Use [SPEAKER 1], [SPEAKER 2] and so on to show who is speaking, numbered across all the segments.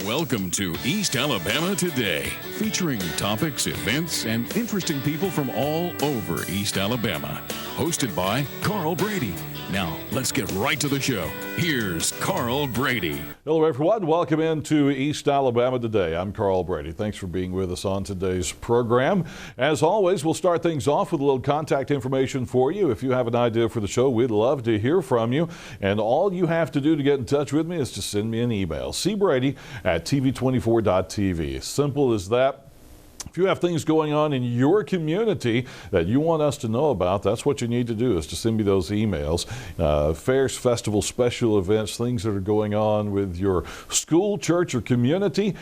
[SPEAKER 1] Welcome to East Alabama Today, featuring topics, events, and interesting people from all over East Alabama. Hosted by Carl Brady. Now, let's get right to the show. Here's Carl Brady.
[SPEAKER 2] Hello, everyone. Welcome into East Alabama Today. I'm Carl Brady. Thanks for being with us on today's program. As always, we'll start things off with a little contact information for you. If you have an idea for the show, we'd love to hear from you. And all you have to do to get in touch with me is to send me an email, cbrady@tv24.tv. Simple as that. If you have things going on in your community that you want us to know about, that's what you need to do, is to send me those emails. Fairs, festivals, special events, things that are going on with your school, church, or community.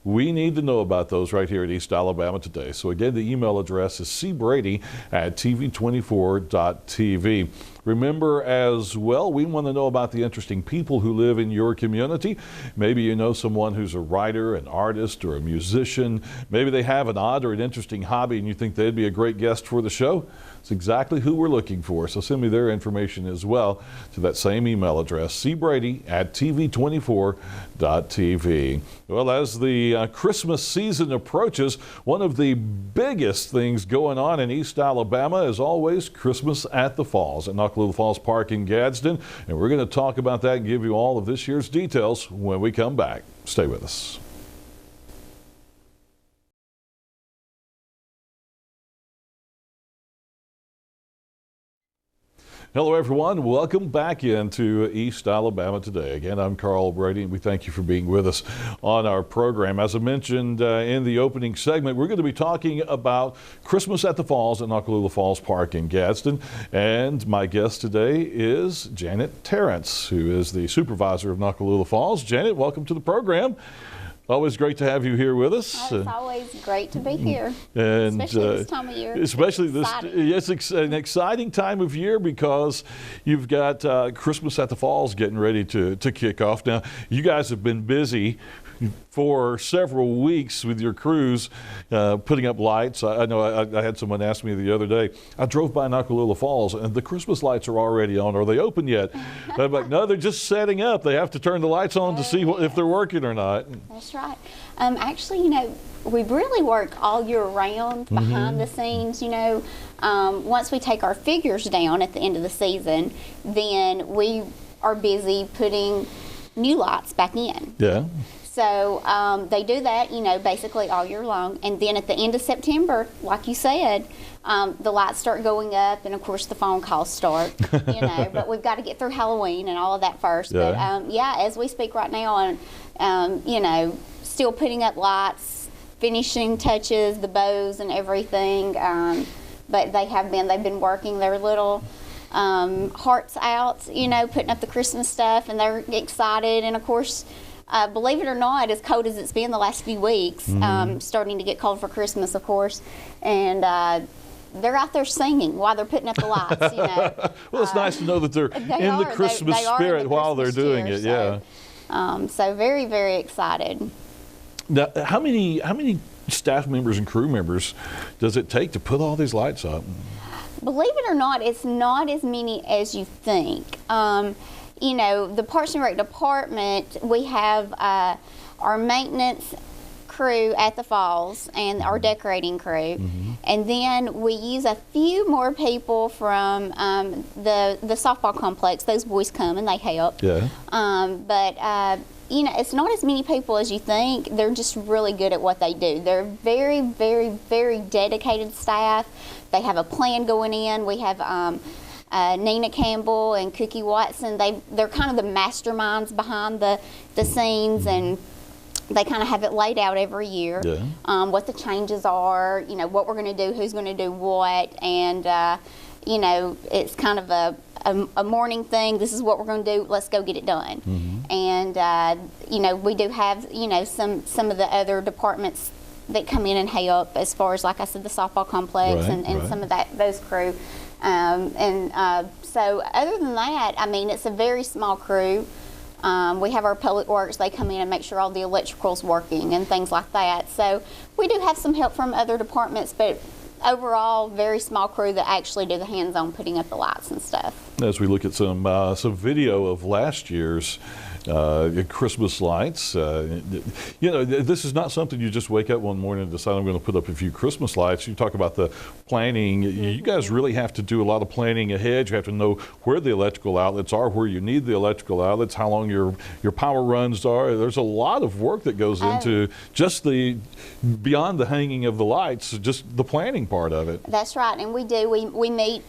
[SPEAKER 2] We need to know about those right here at East Alabama Today. So again, the email address is cbrady@tv24.tv. Remember as well, we want to know about the interesting people who live in your community. Maybe you know someone who's a writer, an artist, or a musician. Maybe they have an odd or an interesting hobby and you think they'd be a great guest for the show. It's exactly who we're looking for. So send me their information as well to that same email address, cbrady@tv24.tv. Well, as the Christmas season approaches, one of the biggest things going on in East Alabama is always Christmas at the Falls at Nakalula Falls Park in Gadsden. And we're going to talk about that and give you all of this year's details when we come back. Stay with us. Hello, everyone. Welcome back into East Alabama Today. Again, I'm Carl Brady, and we thank you for being with us on our program. As I mentioned in the opening segment, we're going to be talking about Christmas at the Falls at Nakalula Falls Park in Gadsden. And my guest today is Janet Terrence, who is the supervisor of Nakalula Falls. Janet, welcome to the program. Always great to have you here with us.
[SPEAKER 3] It's always great to be here,
[SPEAKER 2] and
[SPEAKER 3] especially this time of year.
[SPEAKER 2] Especially it's an exciting time of year because you've got Christmas at the Falls getting ready to kick off. Now, you guys have been busy for several weeks with your crews putting up lights. I know I had someone ask me the other day, I drove by Nakalula Falls and the Christmas lights are already on. Are they open yet? I'm like, no, they're just setting up. They have to turn the lights on to see if they're working or not.
[SPEAKER 3] That's right. Actually, you know, we really work all year round behind the scenes. You know, once we take our figures down at the end of the season, then we are busy putting new lights back in.
[SPEAKER 2] Yeah.
[SPEAKER 3] So they do that, you know, basically all year long. And then at the end of September, like you said, the lights start going up, and of course the phone calls start, you know. But we've got to get through Halloween and all of that first.
[SPEAKER 2] Yeah.
[SPEAKER 3] But yeah, as we speak right now, and you know, still putting up lights, finishing touches, the bows and everything. But they've been working their little hearts out, you know, putting up the Christmas stuff, and they're excited. And of course, believe it or not, as cold as it's been the last few weeks, starting to get cold for Christmas, of course, and they're out there singing while they're putting up the lights, you know.
[SPEAKER 2] Well, it's nice to know that they're in the Christmas spirit while they're doing it, yeah.
[SPEAKER 3] So very, very excited.
[SPEAKER 2] Now, how many staff members and crew members does it take to put all these lights up?
[SPEAKER 3] Believe it or not, it's not as many as you think. You know, the Parks and Rec department, we have our maintenance crew at the falls and our decorating crew, and then we use a few more people from the softball complex. Those boys come and they help. Yeah. But you know, it's not as many people as you think. They're just really good at what they do. They're very, very, very dedicated staff. They have a plan going in. We have Nina Campbell and Cookie Watson. They're kind of the masterminds behind the scenes, and they kind of have it laid out every year. Yeah. What the changes are, you know, what we're going to do, who's going to do what, and you know, it's kind of a morning thing. This is what we're going to do. Let's go get it done. And you know, we do have, you know, some of the other departments that come in and help, as far as, like I said, the softball complex and some of those crew. So other than that, I mean, it's a very small crew. We have our public works. They come in and make sure all the electrical's working and things like that. So we do have some help from other departments, but overall, very small crew that actually do the hands-on putting up the lights and stuff.
[SPEAKER 2] As we look at some video of last year's Christmas lights. This is not something you just wake up one morning and decide I'm going to put up a few Christmas lights. You talk about the planning. You guys really have to do a lot of planning ahead. You have to know where the electrical outlets are, where you need the electrical outlets, how long your power runs are. There's a lot of work that goes into just beyond the hanging of the lights, just the planning part of it.
[SPEAKER 3] That's right, and we do. We meet,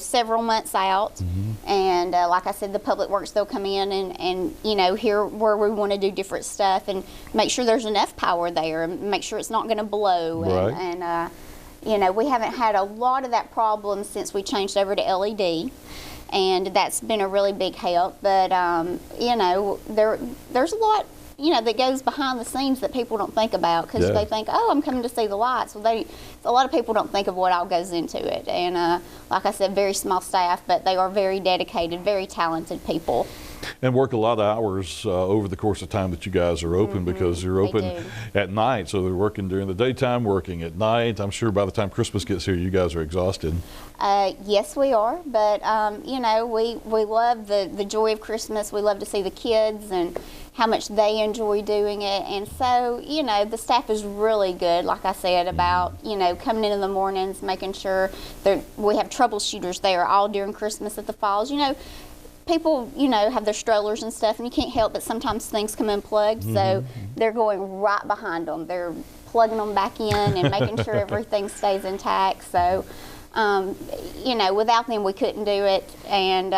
[SPEAKER 3] several months out, and like I said, the Public Works, they'll come in and hear where we want to do different stuff and make sure there's enough power there and make sure it's not going to blow.
[SPEAKER 2] Right.
[SPEAKER 3] And we haven't had a lot of that problem since we changed over to LED, and that's been a really big help. But there's a lot that goes behind the scenes that people don't think about, because they think, oh, I'm coming to see the lights. Well, a lot of people don't think of what all goes into it. And like I said, very small staff, but they are very dedicated, very talented people.
[SPEAKER 2] And work a lot of hours over the course of time that you guys are open, because you're open at night. So they're working during the daytime, working at night. I'm sure by the time Christmas gets here, you guys are exhausted.
[SPEAKER 3] Yes, we are. But, we love the joy of Christmas. We love to see the kids and how much they enjoy doing it. And so, the staff is really good, like I said, about, coming in the mornings, making sure that we have troubleshooters there all during Christmas at the Falls. People, have their strollers and stuff, and you can't help but sometimes things come unplugged, so they're going right behind them. They're plugging them back in and making sure everything stays intact. So, without them, we couldn't do it. And,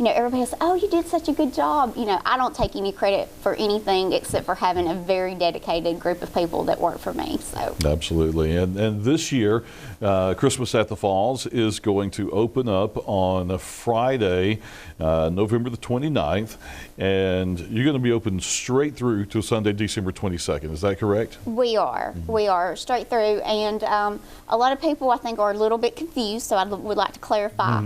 [SPEAKER 3] everybody says, oh, you did such a good job. I don't take any credit for anything except for having a very dedicated group of people that work for me. So
[SPEAKER 2] absolutely. And this year, Christmas at the Falls is going to open up on a Friday, November the 29th, and you're going to be open straight through to Sunday, December 22nd. Is that correct?
[SPEAKER 3] We are. We are straight through. And a lot of people, I think, are a little bit confused, so I would like to clarify.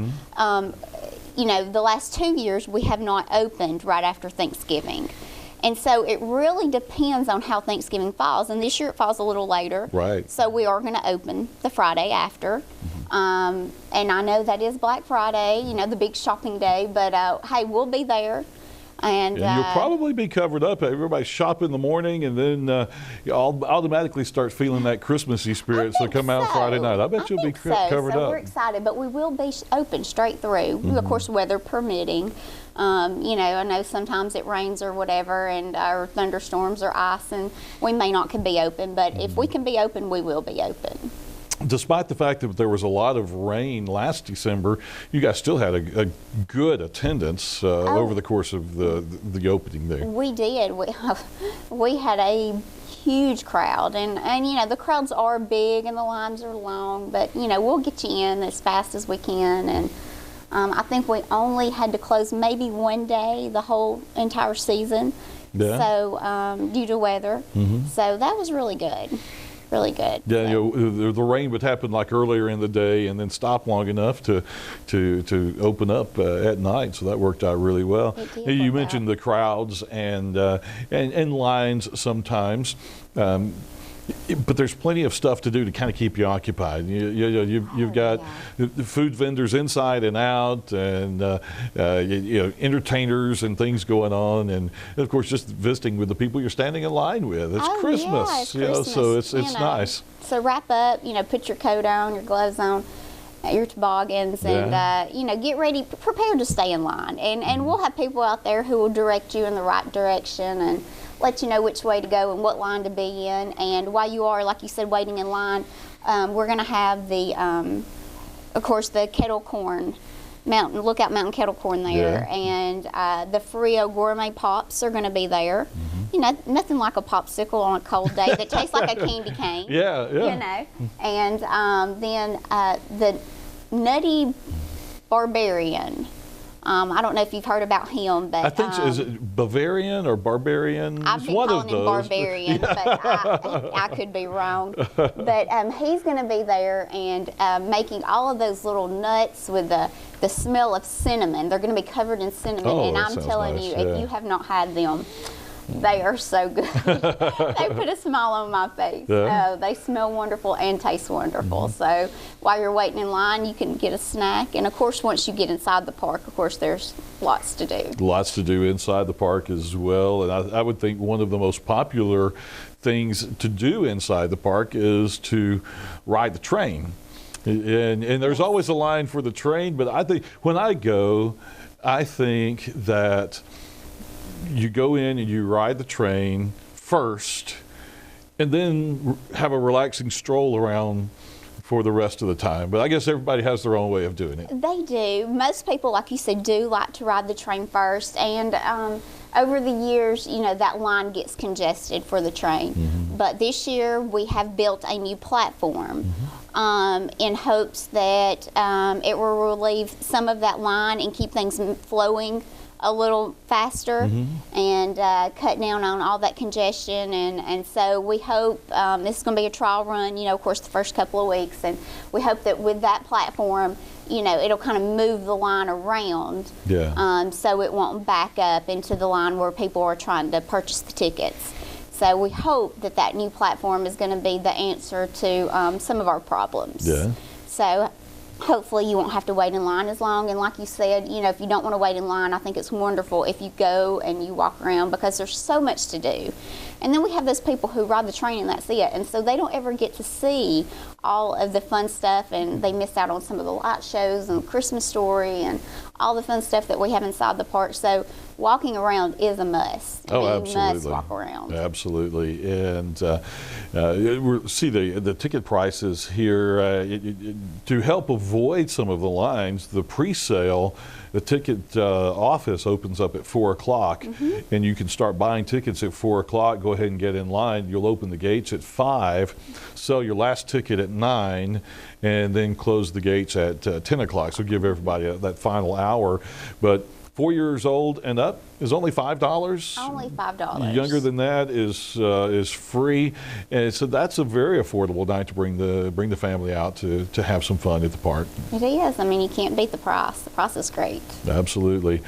[SPEAKER 3] The last 2 years we have not opened right after Thanksgiving. And so it really depends on how Thanksgiving falls. And this year it falls a little later.
[SPEAKER 2] Right.
[SPEAKER 3] So we are going to open the Friday after. And I know that is Black Friday, the big shopping day. But, hey, we'll be there. And
[SPEAKER 2] you'll probably be covered up. Everybody shop in the morning, and then you'll automatically start feeling that Christmassy spirit. So come out Friday night. I bet you'll be covered up.
[SPEAKER 3] We're excited, but we will be open straight through. Of course, weather permitting. I know sometimes it rains or whatever, and or thunderstorms or ice, and we may not can be open. But if we can be open, we will be open.
[SPEAKER 2] Despite the fact that there was a lot of rain last December, you guys still had a good attendance over the course of the opening there.
[SPEAKER 3] We did. We had a huge crowd, and the crowds are big and the lines are long, but we'll get you in as fast as we can. And I think we only had to close maybe one day the whole entire season, so due to weather. So that was really good. Really good.
[SPEAKER 2] Yeah, the rain would happen like earlier in the day and then stop long enough to open up at night. So that worked out really well. You mentioned the crowds and lines sometimes. But there's plenty of stuff to do to kind of keep you occupied. You've got the food vendors inside and out, and entertainers and things going on, and of course just visiting with the people you're standing in line with. It's Christmas,
[SPEAKER 3] yeah, it's Christmas,
[SPEAKER 2] so it's nice.
[SPEAKER 3] So wrap up, put your coat on, your gloves on, your toboggans, and get ready, prepare to stay in line, and we'll have people out there who will direct you in the right direction and let you know which way to go and what line to be in. And while you are, like you said, waiting in line, we're going to have of course, the kettle corn, Lookout Mountain kettle corn there, and the Frio gourmet pops are going to be there. Nothing like a popsicle on a cold day that tastes like a candy cane. And then the Nutty Barbarian. I don't know if you've heard about him, but
[SPEAKER 2] I think is it Bavarian or Barbarian?
[SPEAKER 3] I've been calling him Barbarian, but I could be wrong. But he's going to be there and making all of those little nuts with the smell of cinnamon. They're going to be covered in cinnamon, and I'm telling you, if you have not had them, They are so good. They put a smile on my face.
[SPEAKER 2] Yeah.
[SPEAKER 3] They smell wonderful and taste wonderful. So while you're waiting in line, you can get a snack. And of course, once you get inside the park, of course, there's lots to do.
[SPEAKER 2] Lots to do inside the park as well. And I would think one of the most popular things to do inside the park is to ride the train. And there's always a line for the train, but I think when I go, I think that you go in and you ride the train first and then have a relaxing stroll around for the rest of the time. But I guess everybody has their own way of doing it.
[SPEAKER 3] They do. Most people, like you said, do like to ride the train first. And over the years, you know, that line gets congested for the train. But this year we have built a new platform in hopes that it will relieve some of that line and keep things flowing a little faster and cut down on all that congestion. And so we hope this is going to be a trial run, you know, of course, the first couple of weeks. And we hope that with that platform, you know, it'll kind of move the line around so it won't back up into the line where people are trying to purchase the tickets. So we hope that that new platform is going to be the answer to some of our problems.
[SPEAKER 2] Yeah.
[SPEAKER 3] So hopefully you won't have to wait in line as long. And like you said, you know, if you don't want to wait in line, I think it's wonderful if you go and you walk around because there's so much to do. And then we have those people who ride the train and that's it. And so they don't ever get to see all of the fun stuff, and they miss out on some of the light shows and Christmas Story and all the fun stuff that we have inside the park. So walking around is a must.
[SPEAKER 2] Oh,
[SPEAKER 3] You
[SPEAKER 2] absolutely.
[SPEAKER 3] must walk around.
[SPEAKER 2] Absolutely. And we see the ticket prices here. To help avoid some of the lines, the pre-sale, the ticket office opens up at 4 o'clock, and you can start buying tickets at 4 o'clock. Go ahead and get in line. You'll open the gates at 5, sell your last ticket at 9, and then close the gates at 10 o'clock. So give everybody that final hour. But 4 years old and up is only $5.
[SPEAKER 3] Only $5.
[SPEAKER 2] Younger than that is free, and so that's a very affordable night to bring the family out to have some fun at the park.
[SPEAKER 3] It is. I mean, you can't beat the price. The price is great.
[SPEAKER 2] Absolutely.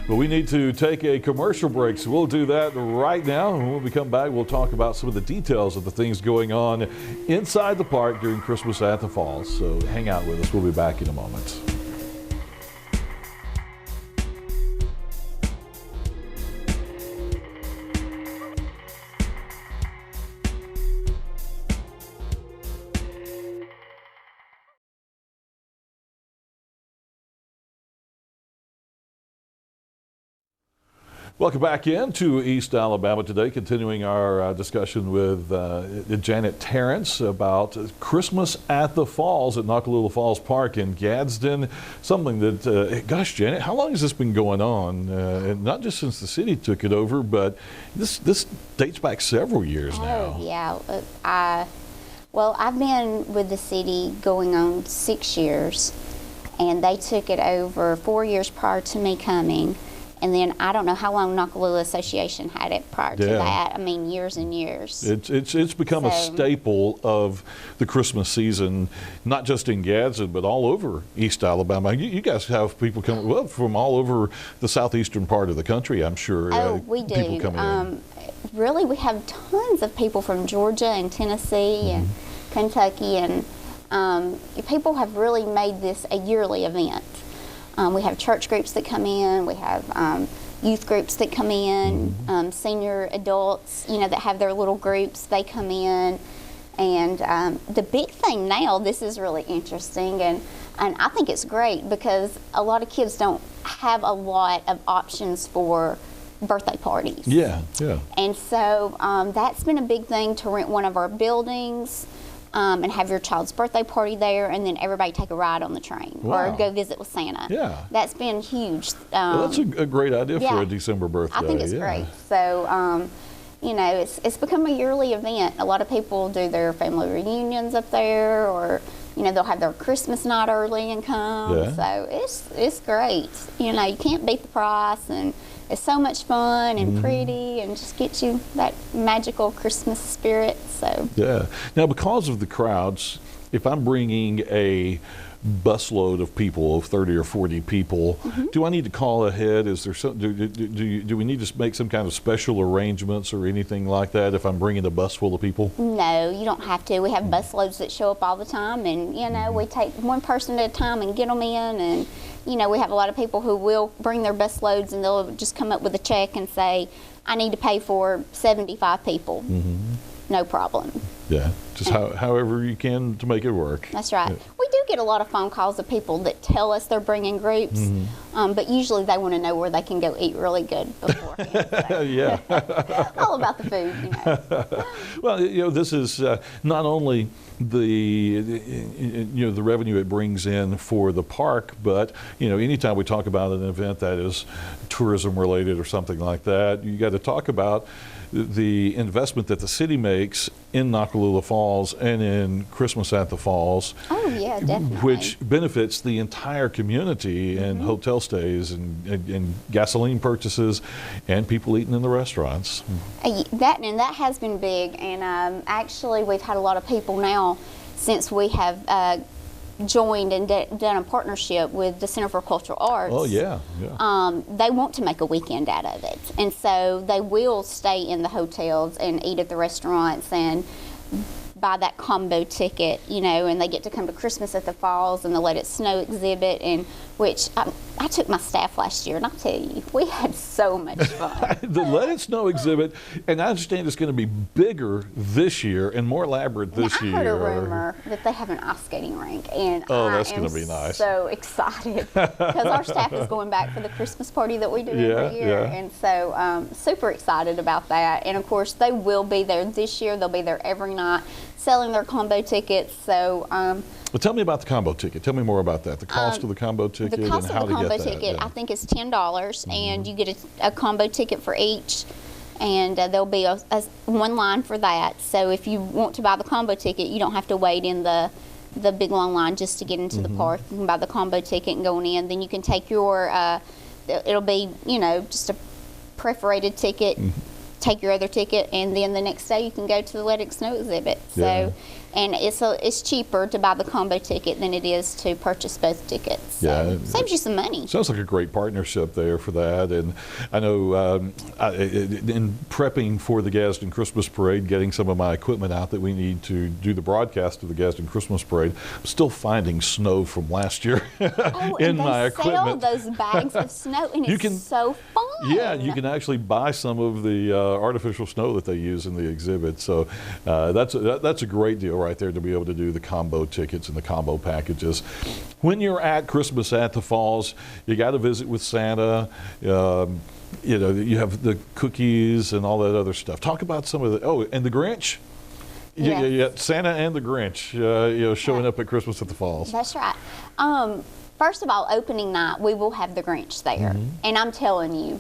[SPEAKER 2] But we need to take a commercial break, so we'll do that right now. And when we come back, we'll talk about some of the details of the things going on inside the park during Christmas at the Falls. So hang out with us. We'll be back in a moment. Welcome back in to East Alabama Today, continuing our discussion with Janet Terrence about Christmas at the Falls at Noccalula Falls Park in Gadsden. Something that, gosh, Janet, how long has this been going on? And not just since the city took it over, but this dates back several years now.
[SPEAKER 3] Oh, yeah. Well, I've been with the city going on 6 years, and they took it over 4 years prior to me coming. And then I don't know how long Noccalula Association had it prior to that. I mean, years and years.
[SPEAKER 2] It's become a staple of the Christmas season, not just in Gadsden, but all over East Alabama. You guys have people coming from all over the southeastern part of the country, I'm sure.
[SPEAKER 3] Oh, we do.
[SPEAKER 2] People coming in.
[SPEAKER 3] Really, we have tons of people from Georgia and Tennessee and Kentucky, and people have really made this a yearly event. We have church groups that come in. We have youth groups that come in. Senior adults, you know, that have their little groups, they come in. And the big thing now, this is really interesting, and I think it's great because a lot of kids don't have a lot of options for birthday parties.
[SPEAKER 2] Yeah.
[SPEAKER 3] And so that's been a big thing, to rent one of our buildings. And have your child's birthday party there, and then everybody take a ride on the train or go visit with Santa.
[SPEAKER 2] Yeah.
[SPEAKER 3] That's been huge.
[SPEAKER 2] Well, that's a great idea for a December birthday.
[SPEAKER 3] I think it's great. So, you know, it's become a yearly event. A lot of people do their family reunions up there, or, you know, they'll have their Christmas night early and come.
[SPEAKER 2] Yeah.
[SPEAKER 3] So it's great. You know, you can't beat the price, and it's so much fun and pretty, and just gets you that magical Christmas spirit. So
[SPEAKER 2] yeah. Now, because of the crowds, if I'm bringing a busload of people, of 30 or 40 people, do I need to call ahead? Is there some, do we need to make some kind of special arrangements or anything like that if I'm bringing a bus full of people?
[SPEAKER 3] No, you don't have to. We have bus loads that show up all the time, and we take one person at a time and get them in. And we have a lot of people who will bring their bus loads, and they'll just come up with a check and say, I need to pay for 75 people. No problem.
[SPEAKER 2] Yeah, just however you can to make it work.
[SPEAKER 3] That's right.
[SPEAKER 2] Yeah.
[SPEAKER 3] We do get a lot of phone calls of people that tell us they're bringing groups, but usually they want to know where they can go eat really good beforehand. So.
[SPEAKER 2] Yeah.
[SPEAKER 3] All about the food,
[SPEAKER 2] Well, this is not only the revenue it brings in for the park, but anytime we talk about an event that is tourism related or something like that, you got to talk about the investment that the city makes in Noccalula Falls and in Christmas at the Falls.
[SPEAKER 3] Oh, yeah, definitely.
[SPEAKER 2] Which benefits the entire community and hotel stays and gasoline purchases and people eating in the restaurants.
[SPEAKER 3] That has been big, and actually we've had a lot of people now since we have joined and done a partnership with the Center for Cultural Arts.
[SPEAKER 2] Oh, yeah.
[SPEAKER 3] They want to make a weekend out of it, and so they will stay in the hotels and eat at the restaurants and buy that combo ticket, and they get to come to Christmas at the Falls and the Let It Snow exhibit, and which I took my staff last year, and I'll tell you, we had so much fun.
[SPEAKER 2] The Let It Snow exhibit, and I understand it's going to be bigger this year and more elaborate this year.
[SPEAKER 3] I heard a rumor that they have an ice skating rink, and
[SPEAKER 2] that's going to be nice.
[SPEAKER 3] So excited because our staff is going back for the Christmas party that we do every year, and so super excited about that. And of course, they will be there this year. They'll be there every night selling their combo tickets. So.
[SPEAKER 2] Well, tell me about the combo ticket. Tell me more about that. The cost of the combo ticket and how to get that.
[SPEAKER 3] The cost of the combo ticket, I think, is $10, and you get a combo ticket for each, and there'll be one line for that. So if you want to buy the combo ticket, you don't have to wait in the big long line just to get into the park. You can buy the combo ticket and going in. Then you can take your, it'll be, just a perforated ticket. Take your other ticket, and then the next day you can go to the Let It Snow exhibit. So, and it's cheaper to buy the combo ticket than it is to purchase both tickets. So it saves you some money.
[SPEAKER 2] Sounds like a great partnership there for that. And I know in prepping for the Gadsden Christmas Parade, getting some of my equipment out that we need to do the broadcast of the Gadsden Christmas Parade, I'm still finding snow from last year in my equipment.
[SPEAKER 3] They sell those bags of snow, and it's so fun.
[SPEAKER 2] Yeah, you can actually buy some of the artificial snow that they use in the exhibit. So that's a great deal right there to be able to do the combo tickets and the combo packages. When you're at Christmas at the Falls, you got to visit with Santa. You have the cookies and all that other stuff. Talk about some of and the Grinch.
[SPEAKER 3] Yes.
[SPEAKER 2] Yeah, Santa and the Grinch, showing up at Christmas at the Falls.
[SPEAKER 3] That's right. First of all, opening night, we will have the Grinch there. And I'm telling you,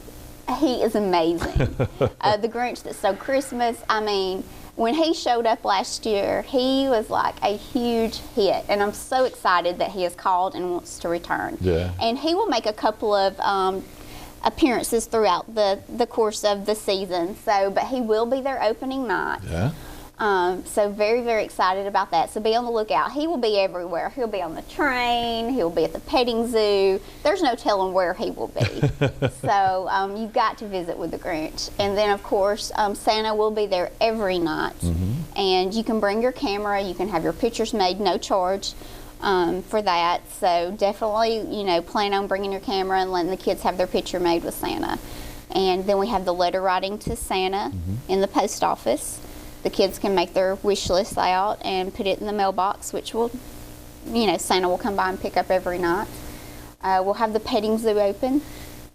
[SPEAKER 3] he is amazing. The Grinch that stole Christmas, I mean, when he showed up last year, he was like a huge hit. And I'm so excited that he has called and wants to return. Yeah. And he will make a couple of appearances throughout the course of the season. But he will be there opening night. Yeah. So very, very excited about that. So be on the lookout. He will be everywhere. He'll be on the train. He'll be at the petting zoo. There's no telling where he will be. So you've got to visit with the Grinch. And then, of course, Santa will be there every night. And you can bring your camera. You can have your pictures made, no charge for that. So definitely, plan on bringing your camera and letting the kids have their picture made with Santa. And then we have the letter writing to Santa in the post office. The kids can make their wish lists out and put it in the mailbox, which will, Santa will come by and pick up every night. We'll have the petting zoo open.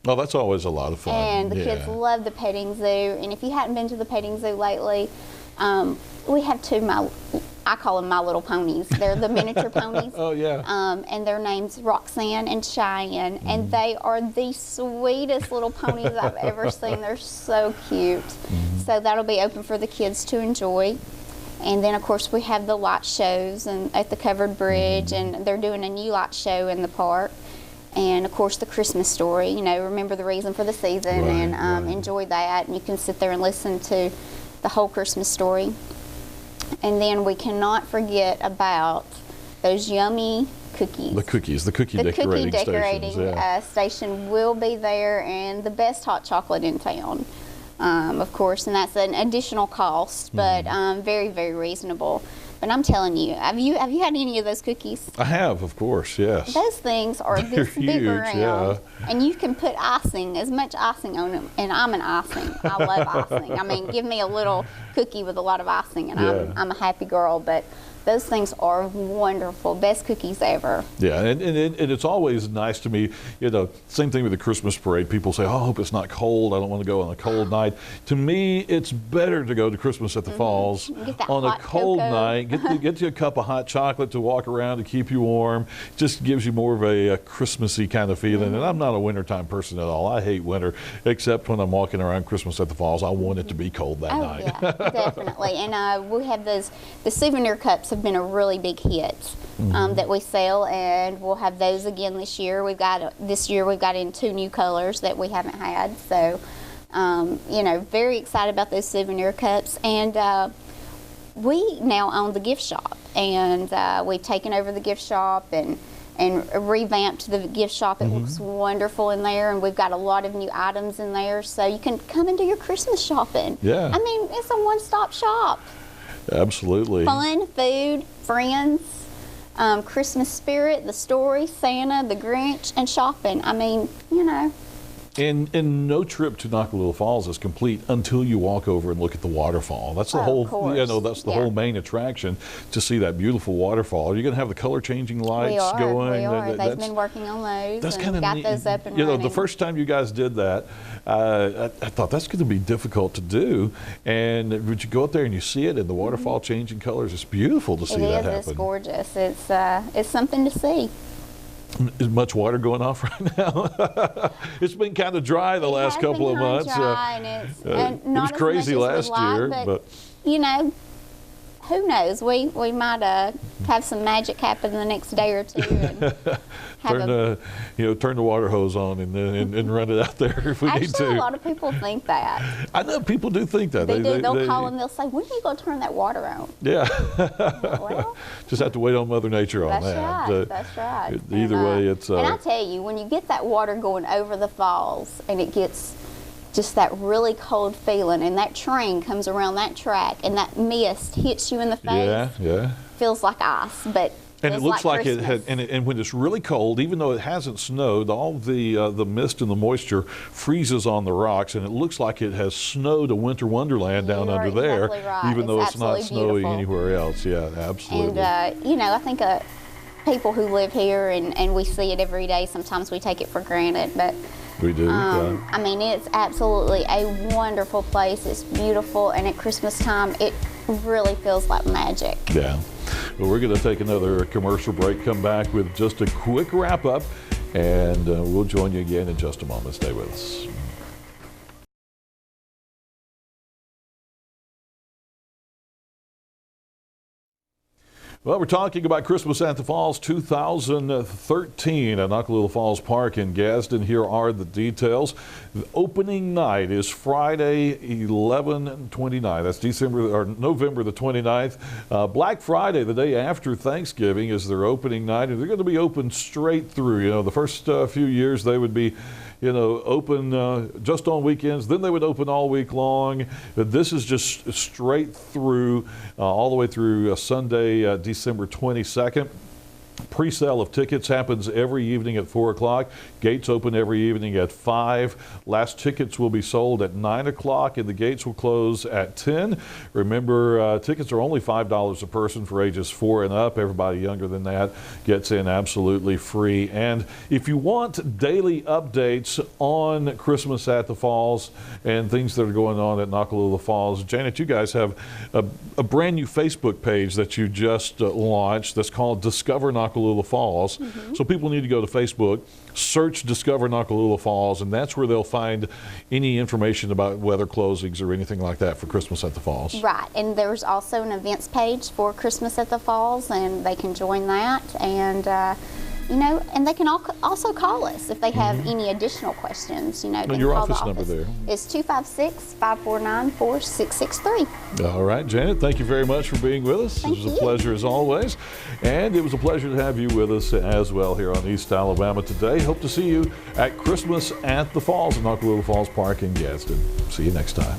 [SPEAKER 2] Oh, that's always a lot of fun.
[SPEAKER 3] And the kids love the petting zoo. And if you hadn't been to the petting zoo lately, we have I call them My Little Ponies. They're the miniature ponies.
[SPEAKER 2] Oh, yeah.
[SPEAKER 3] And their names Roxanne and Cheyenne. And they are the sweetest little ponies I've ever seen. They're so cute. So that'll be open for the kids to enjoy. And then, of course, we have the light shows at the covered bridge. And they're doing a new light show in the park. And, of course, the Christmas story. Remember the reason for the season and enjoy that. And you can sit there and listen to the whole Christmas story. And then we cannot forget about those yummy cookies.
[SPEAKER 2] The cookies, the cookie decorating stations,
[SPEAKER 3] station will be there, and the best hot chocolate in town, of course, and that's an additional cost, but very, very reasonable. But I'm telling you, have you had any of those cookies?
[SPEAKER 2] I have, of course, yes.
[SPEAKER 3] Those things are this big
[SPEAKER 2] huge,
[SPEAKER 3] around,
[SPEAKER 2] yeah.
[SPEAKER 3] and you can put icing, as much icing on them. And I'm an icing. I love icing. I mean, give me a little cookie with a lot of icing, and I'm a happy girl. But those things are wonderful, best cookies ever.
[SPEAKER 2] Yeah, and it's always nice to me, you know, same thing with the Christmas parade. People say, oh, I hope it's not cold. I don't want to go on a cold night. To me, it's better to go to Christmas at the Falls on a cold night. Get you a cup of hot chocolate to walk around to keep you warm. Just gives you more of a Christmassy kind of feeling. And I'm not a wintertime person at all. I hate winter, except when I'm walking around Christmas at the Falls. I want it to be cold that night.
[SPEAKER 3] Yeah, definitely. And we have the souvenir cups have been a really big hit that we sell, and we'll have those again this year. This year we've got in 2 new colors that we haven't had, so you know, very excited about those souvenir cups. And we now own the gift shop, and we've taken over the gift shop and revamped the gift shop. It looks wonderful in there, and we've got a lot of new items in there, so you can come and do your Christmas shopping.
[SPEAKER 2] Yeah.
[SPEAKER 3] I mean, it's a one-stop shop.
[SPEAKER 2] Absolutely.
[SPEAKER 3] Fun, food, friends, Christmas spirit, the story, Santa, the Grinch, and shopping. I mean, you know.
[SPEAKER 2] And no trip to Nakalula Falls is complete until you walk over and look at the waterfall. That's the whole, you know, that's the whole main attraction, to see that beautiful waterfall. You're going to have the color changing lights going.
[SPEAKER 3] We are. They've been working on those.
[SPEAKER 2] That's
[SPEAKER 3] and
[SPEAKER 2] kind of
[SPEAKER 3] got
[SPEAKER 2] neat.
[SPEAKER 3] those up and
[SPEAKER 2] you know,
[SPEAKER 3] running.
[SPEAKER 2] the first time you guys did that, I thought that's going to be difficult to do. And would you go out there and you see it, and the waterfall changing colors? It's beautiful to see that happen.
[SPEAKER 3] It's gorgeous. It's something to see.
[SPEAKER 2] Is much water going off right now? It's been kind of dry the last couple of months.
[SPEAKER 3] Dry, and
[SPEAKER 2] it was crazy last year,
[SPEAKER 3] but you know, who knows? We might have some magic happen the next day or two. And
[SPEAKER 2] turn the water hose on and run it out there if we need to.
[SPEAKER 3] Actually, a lot of people think that.
[SPEAKER 2] I know people do think that.
[SPEAKER 3] They do. They'll call and they'll say, "When are you going to turn that water on?"
[SPEAKER 2] Yeah.
[SPEAKER 3] Well,
[SPEAKER 2] just have to wait on Mother Nature on that.
[SPEAKER 3] Right. That's right.
[SPEAKER 2] Either way, it's.
[SPEAKER 3] And I tell you, when you get that water going over the falls, and it gets just that really cold feeling, and that train comes around that track, and that mist hits you in the face.
[SPEAKER 2] Yeah.
[SPEAKER 3] Feels like ice, but.
[SPEAKER 2] And it looks like it had, and when it's really cold, even though it hasn't snowed, all the mist and the moisture freezes on the rocks, and it looks like it has snowed a winter wonderland down under there,
[SPEAKER 3] right.
[SPEAKER 2] even though it's not snowing anywhere else. Yeah, absolutely.
[SPEAKER 3] And you know, I think people who live here and we see it every day, sometimes we take it for granted, but
[SPEAKER 2] we do.
[SPEAKER 3] I mean, it's absolutely a wonderful place. It's beautiful, and at Christmas time, it really feels like magic.
[SPEAKER 2] Yeah. Well, we're going to take another commercial break, come back with just a quick wrap up, and we'll join you again in just a moment. Stay with us. Well, we're talking about Christmas at the Falls 2013 at Nakalula Falls Park in Gadsden. Here are the details. The opening night is Friday, 11/29. That's November the 29th. Black Friday, the day after Thanksgiving, is their opening night, and they're going to be open straight through. You know, the first few years they would be, you know, open just on weekends. Then they would open all week long. This is just straight through, all the way through Sunday, December 22nd. Pre-sale of tickets happens every evening at 4 o'clock. Gates open every evening at 5. Last tickets will be sold at 9 o'clock, and the gates will close at 10. Remember, tickets are only $5 a person for ages 4 and up. Everybody younger than that gets in absolutely free. And if you want daily updates on Christmas at the Falls and things that are going on at Nakalula Falls, Janet, you guys have a brand new Facebook page that you just launched that's called Discover Nakalula Falls. So people need to go to Facebook, search Discover Nakalula Falls, and that's where they'll find any information about weather closings or anything like that for Christmas at the Falls.
[SPEAKER 3] Right, and there's also an events page for Christmas at the Falls, and they can join that. And and they can also call us if they have any additional questions. They
[SPEAKER 2] And
[SPEAKER 3] can
[SPEAKER 2] your
[SPEAKER 3] call the
[SPEAKER 2] office number there?
[SPEAKER 3] It's 256-549-4663.
[SPEAKER 2] All right, Janet, thank you very much for being with us.
[SPEAKER 3] Thank
[SPEAKER 2] It was a
[SPEAKER 3] you.
[SPEAKER 2] pleasure as always. And it was a pleasure to have you with us as well here on East Alabama Today. Hope to see you at Christmas at the Falls, in Ockaloola Falls Park in Gadsden. See you next time.